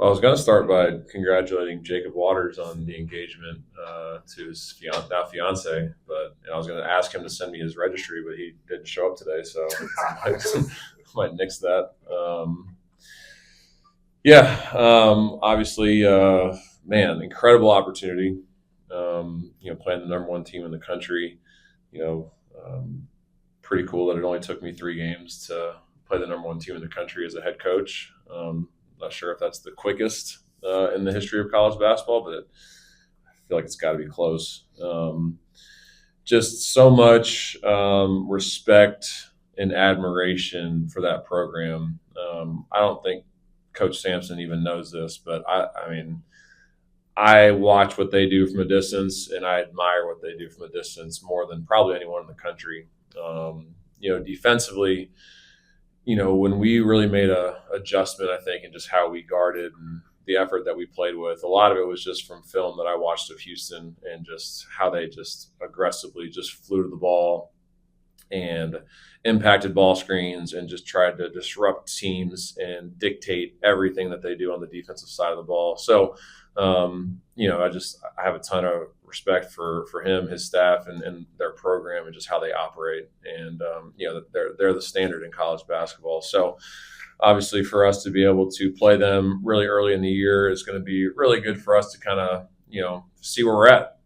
I was going to start by congratulating Jacob Waters on the engagement to his now fiance, but I was going to ask him to send me his registry, but he didn't show up today, so I might nix that. Obviously, man, incredible opportunity. Playing the number one team in the country. Pretty cool that it only took me 3 games to play the number one team in the country as a head coach. Not sure if that's the quickest in the history of college basketball, but I feel like it's got to be close. Just so much respect and admiration for that program. I don't think Coach Sampson even knows this, but I watch what they do from a distance, and I admire what they do from a distance more than probably anyone in the country. Defensively, when we really made a adjustment, I think, in just how we guarded and the effort that we played with, a lot of it was just from film that I watched of Houston and just how they just aggressively just flew to the ball and impacted ball screens and just tried to disrupt teams and dictate everything that they do on the defensive side of the ball. So, I have a ton of respect for him, his staff, and their program and just how they operate. And, they're the standard in college basketball. So obviously for us to be able to play them really early in the year is going to be really good for us to kind of, see where we're at,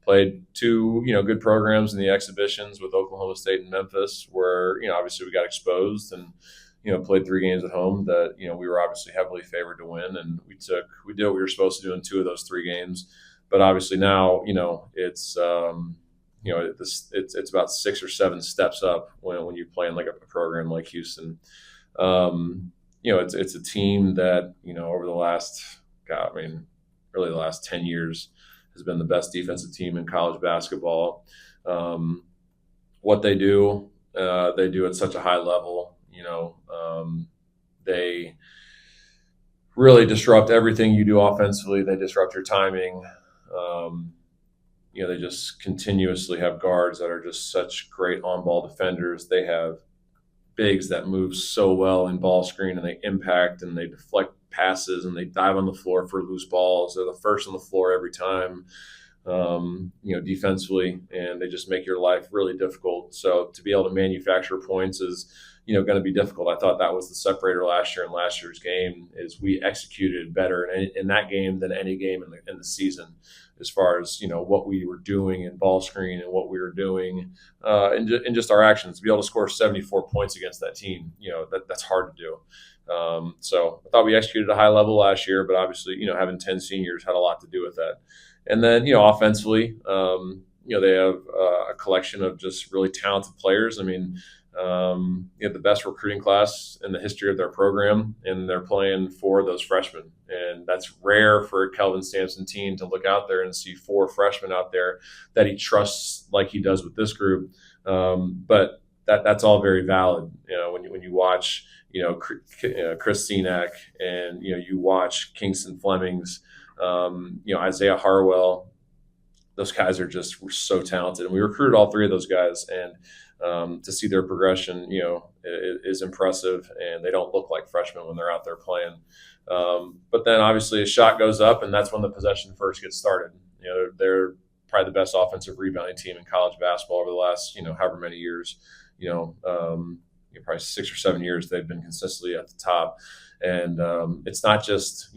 played 2, good programs in the exhibitions with Oklahoma State and Memphis where, obviously we got exposed and, played 3 games at home that, we were obviously heavily favored to win. And we did what we were supposed to do in 2 of those 3 games. But obviously now, it's about 6 or 7 steps up when you play in like a program like Houston. It's a team that, over the last, really the last 10 years has been the best defensive team in college basketball. What they do at such a high level. They really disrupt everything you do offensively. They disrupt your timing. They just continuously have guards that are just such great on-ball defenders. They have bigs that move so well in ball screen, and they impact and they deflect passes and they dive on the floor for loose balls. They're the first on the floor every time, defensively, and they just make your life really difficult. So to be able to manufacture points is, going to be difficult. I thought that was the separator last year in last year's game is we executed better in that game than any game in the season as far as, what we were doing in ball screen and what we were doing and just our actions. To be able to score 74 points against that team, that's hard to do. So I thought we executed at a high level last year, but obviously, having 10 seniors had a lot to do with that. And then, offensively, they have a collection of just really talented players. The best recruiting class in the history of their program, and they're playing for those freshmen. And that's rare for a Kelvin Sampson team to look out there and see 4 freshmen out there that he trusts like he does with this group. But that's all very valid. When you watch, Chris Cenac and, you watch Kingston Flemings, Isaiah Harwell, those guys were so talented. And we recruited all 3 of those guys, and to see their progression, is impressive, and they don't look like freshmen when they're out there playing. But then obviously a shot goes up, and that's when the possession first gets started. They're probably the best offensive rebounding team in college basketball over the last, however many years, probably 6 or 7 years they've been consistently at the top. And it's not just,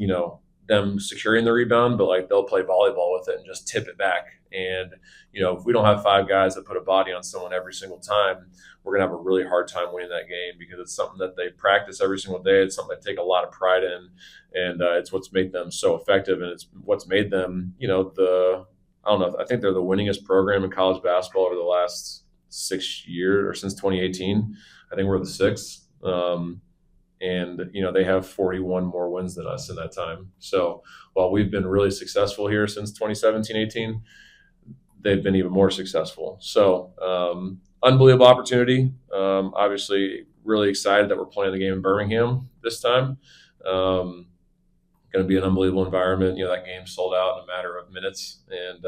them securing the rebound, but like they'll play volleyball with it and just tip it back. And, if we don't have 5 guys that put a body on someone every single time, we're going to have a really hard time winning that game because it's something that they practice every single day. It's something they take a lot of pride in, and it's what's made them so effective. And it's what's made them, I think they're the winningest program in college basketball over the last 6 years or since 2018. I think we're the 6th. And, they have 41 more wins than us in that time. So while we've been really successful here since 2017-18, they've been even more successful. So unbelievable opportunity. Obviously, really excited that we're playing the game in Birmingham this time. Going to be an unbelievable environment. That game sold out in a matter of minutes. And,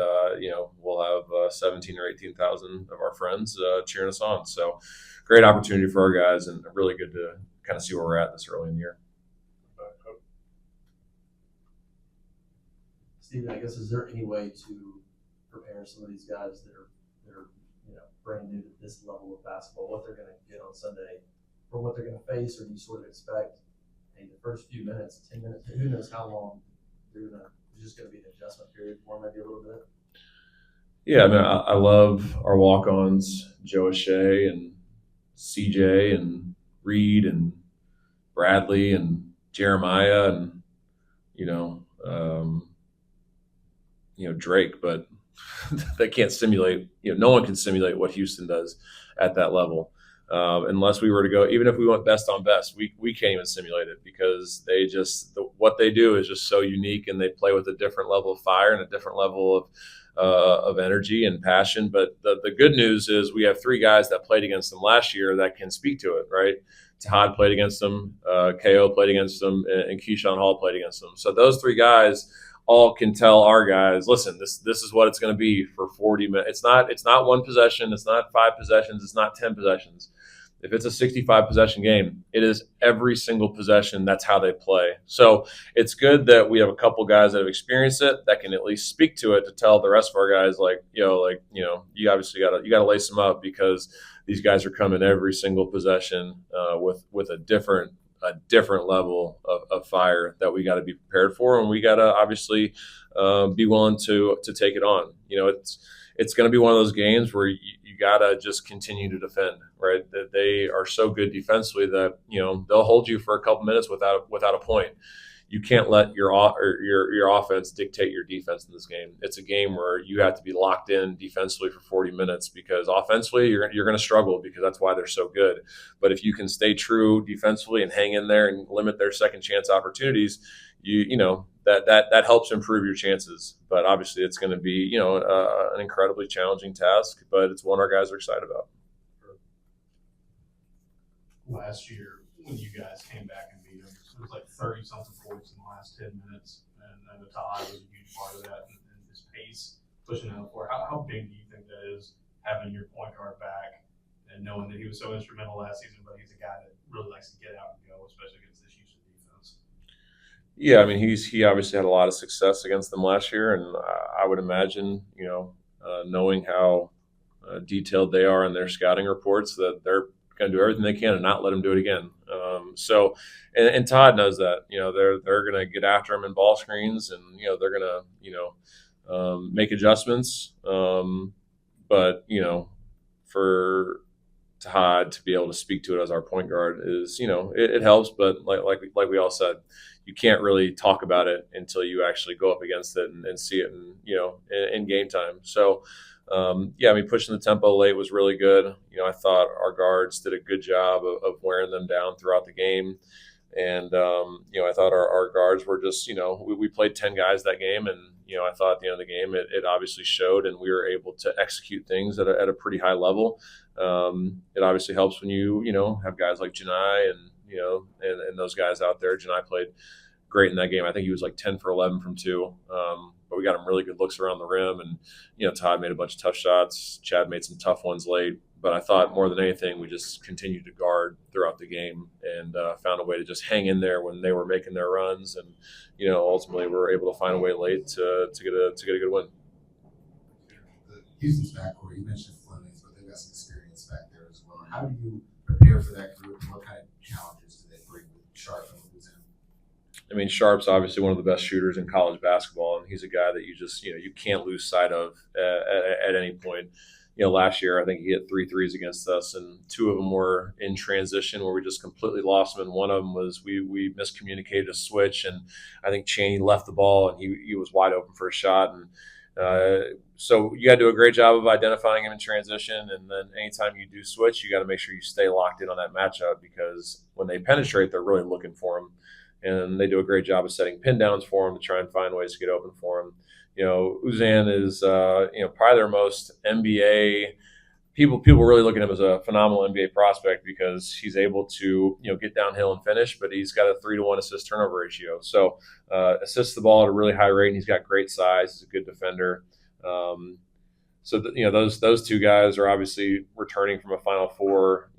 we'll have 17 or 18,000 of our friends cheering us on. So great opportunity for our guys, and really good to kind of see where we're at this early in the year. Steven, I guess, is there any way to prepare some of these guys that are brand new to this level of basketball, what they're going to get on Sunday, or what they're going to face, or do you sort of expect, hey, the first few minutes, 10 minutes, who knows how long there's just going to be an adjustment period for maybe a little bit? Yeah, I mean, I love our walk-ons, Joe O'Shea and CJ and Reed and Bradley and Jeremiah and you know um, Drake, but they can't simulate. No one can simulate what Houston does at that level. Unless we were to go, even if we went best on best, we can't even simulate it because what they do is just so unique, and they play with a different level of fire and a different level of energy and passion. But the good news is we have three guys that played against them last year that can speak to it, right? Tahad played against them, KO played against them, and Keyshawn Hall played against them. So those three guys all can tell our guys, listen, this is what it's going to be for 40 minutes. It's not one possession, it's not 5 possessions, it's not 10 possessions. If it's a 65 possession game, it is every single possession. That's how they play. So it's good that we have a couple guys that have experienced it that can at least speak to it to tell the rest of our guys, you obviously gotta lace them up because these guys are coming every single possession with a different level of fire that we got to be prepared for, and we got to obviously be willing to take it on. It's going to be one of those games where you got to just continue to defend, right? That they are so good defensively that they'll hold you for a couple minutes without a point. You can't let your offense dictate your defense in this game. It's a game where you have to be locked in defensively for 40 minutes because offensively you're going to struggle because that's why they're so good. But if you can stay true defensively and hang in there and limit their second chance opportunities, that helps improve your chances. But obviously it's going to be an incredibly challenging task, but it's one our guys are excited about. Last year when you guys came back and beat them, it was like 30-something points in the last 10 minutes, and the tie was a huge part of that, and his pace pushing out the floor. How big do you think that is, having your point guard back and knowing that he was so instrumental last season, but he's a guy that really likes to get out and go, especially against this Houston defense? Yeah, I mean he obviously had a lot of success against them last year, and I would imagine knowing how detailed they are in their scouting reports that they're going to do everything they can and not let him do it again. And Todd knows that. They're going to get after him in ball screens, and they're going to make adjustments. But for Todd to be able to speak to it as our point guard is it helps. But like we all said, you can't really talk about it until you actually go up against it and see it in game time. So. Pushing the tempo late was really good. I thought our guards did a good job of wearing them down throughout the game. And, I thought our guards were just, we played 10 guys that game. And, I thought at the end of the game, it obviously showed, and we were able to execute things at a pretty high level. It obviously helps when you have guys like Janai and those guys out there. Janai played great in that game. I think he was like 10 for 11 from two. But we got him really good looks around the rim, and Todd made a bunch of tough shots. Chad made some tough ones late, but I thought more than anything we just continued to guard throughout the game and found a way to just hang in there when they were making their runs, and ultimately we were able to find a way late to get a good win. The Houston's backcourt, you mentioned Flemings, but they've got some experience back there as well. How do you prepare for that group, and what kind of challenges do they bring with Sharp and who's in? I mean, Sharp's obviously one of the best shooters in college basketball, and he's a guy that you just you can't lose sight of at any point. Last year I think he hit 3 threes against us, and 2 of them were in transition where we just completely lost him, and one of them was we miscommunicated a switch, and I think Chaney left the ball and he was wide open for a shot, and so you got to do a great job of identifying him in transition, and then anytime you do switch, you got to make sure you stay locked in on that matchup because when they penetrate, they're really looking for him. And they do a great job of setting pin downs for him to try and find ways to get open for him. Uzan is probably their most NBA people really look at him as a phenomenal NBA prospect because he's able to get downhill and finish, but he's got a 3-to-1 assist turnover ratio. So assists the ball at a really high rate, and he's got great size. He's a good defender. Those 2 guys are obviously returning from a Final Four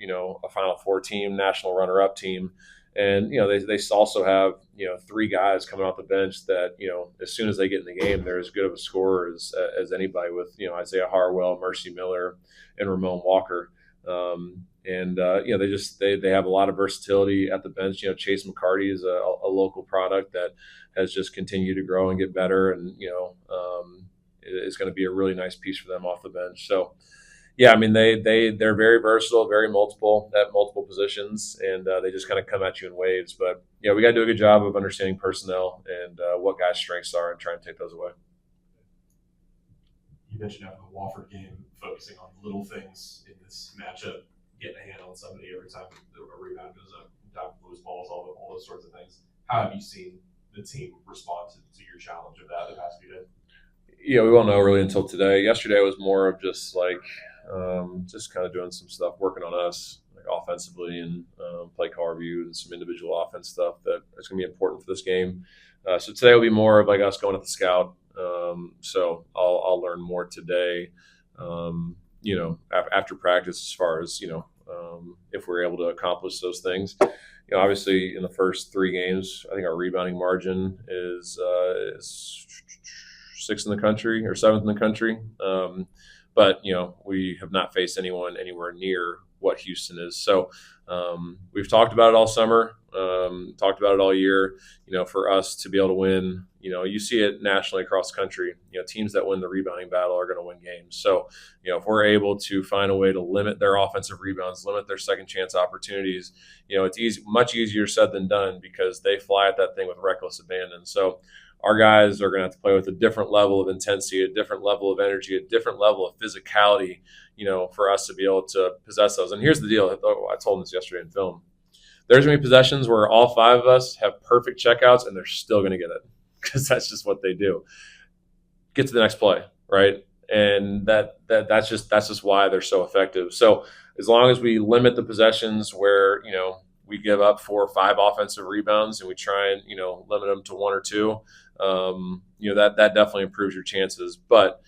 team, national runner-up team. And, they also have, 3 guys coming off the bench that, as soon as they get in the game, they're as good of a scorer as anybody with, Isaiah Harwell, Mercy Miller, and Ramon Walker. They have a lot of versatility at the bench. Chase McCarty is a local product that has just continued to grow and get better. And, is going to be a really nice piece for them off the bench. So, yeah, I mean, they're very versatile, very multiple at multiple positions, and they just kind of come at you in waves. But yeah, we got to do a good job of understanding personnel and what guys' strengths are and try and take those away. You mentioned after the Wofford game, focusing on little things in this matchup, getting a hand on somebody every time a rebound goes up, down loose balls, all those sorts of things. How have you seen the team respond to your challenge of that the past few days? We won't know really until today. Yesterday was more of just like just kind of doing some stuff, working on us like offensively and play call review and some individual offense stuff that is going to be important for this game. So today will be more of like us going at the scout. So I'll learn more today, after practice as far as, if we're able to accomplish those things. Obviously in the first 3 games, I think our rebounding margin is 6th in the country or 7th in the country. But, we have not faced anyone anywhere near what Houston is. So we've talked about it all summer, talked about it all year, for us to be able to win. You see it nationally across the country. Teams that win the rebounding battle are going to win games. So, if we're able to find a way to limit their offensive rebounds, limit their second chance opportunities, it's much easier said than done because they fly at that thing with reckless abandon. So our guys are going to have to play with a different level of intensity, a different level of energy, a different level of physicality, for us to be able to possess those. And here's the deal. I told them this yesterday in film. There's going to be possessions where all 5 of us have perfect checkouts and they're still going to get it because that's just what they do. Get to the next play, right? And that's just why they're so effective. So as long as we limit the possessions where, we give up 4 or 5 offensive rebounds and we try and, limit them to 1 or 2, that definitely improves your chances. But,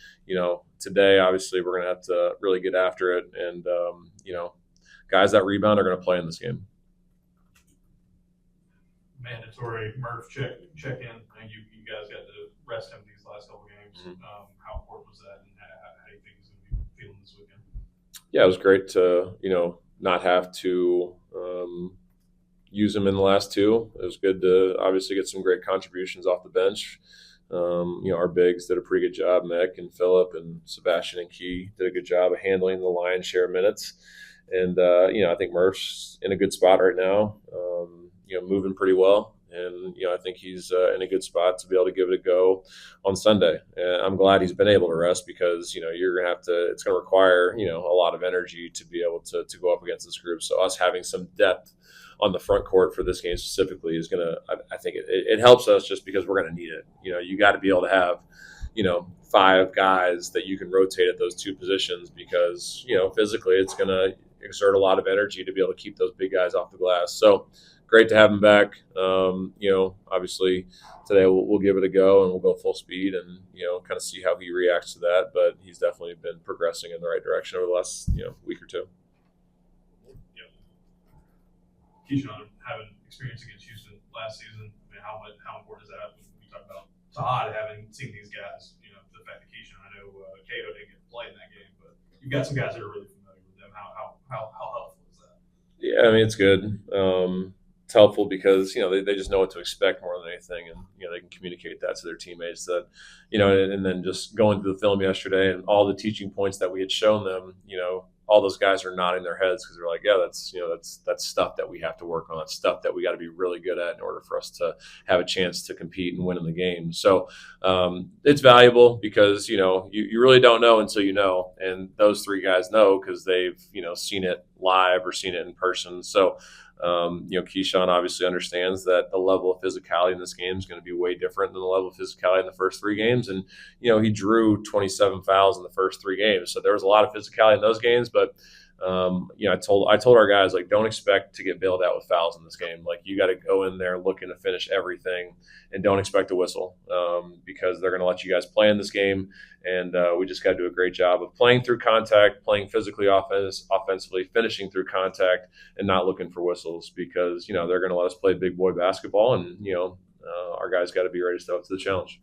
today, obviously, we're going to have to really get after it. And, guys that rebound are going to play in this game. Mandatory Murph check in. I think you guys got to rest him these last couple games. Mm-hmm. How important was that, and how do you think he's going to be feeling this weekend? Yeah, it was great to not have to use him in the last 2. It was good to obviously get some great contributions off the bench. Our bigs did a pretty good job. Mick and Phillip and Sebastian and Key did a good job of handling the lion's share of minutes. And, I think Murph's in a good spot right now, moving pretty well. And, I think he's in a good spot to be able to give it a go on Sunday. And I'm glad he's been able to rest because, you're going to have to – it's going to require, a lot of energy to be able to go up against this group. So us having some depth on the front court for this game specifically is going to – I think it helps us just because we're going to need it. You got to be able to have, 5 guys that you can rotate at those 2 positions because, physically it's going to exert a lot of energy to be able to keep those big guys off the glass. So – great to have him back. Obviously today we'll give it a go and we'll go full speed and, kind of see how he reacts to that. But he's definitely been progressing in the right direction over the last, week or 2. Yeah. Keyshawn, having experience against Houston last season, I mean, how important is that? We talk about Todd having seen these guys, the fact that Keyshawn, I know Cato didn't get to play in that game, but you've got some guys that are really familiar with them. How helpful is that? Yeah, I mean, it's good. It's helpful because they just know what to expect more than anything, and they can communicate that to their teammates. That and then just going through the film yesterday and all the teaching points that we had shown them, all those guys are nodding their heads because they're like, yeah, that's stuff that we have to work on. It's stuff that we got to be really good at in order for us to have a chance to compete and win in the game. So it's valuable because you really don't know until you know, and those 3 guys know because they've seen it live or seen it in person. So. Keyshawn obviously understands that the level of physicality in this game is going to be way different than the level of physicality in the first 3 games. And, he drew 27 fouls in the first 3 games. So there was a lot of physicality in those games, but I told our guys, like, don't expect to get bailed out with fouls in this game. Like, you got to go in there looking to finish everything, and don't expect a whistle, because they're going to let you guys play in this game. And we just got to do a great job of playing through contact, playing physically offensively, finishing through contact, and not looking for whistles, because they're going to let us play big boy basketball, and our guys got to be ready to step up to the challenge.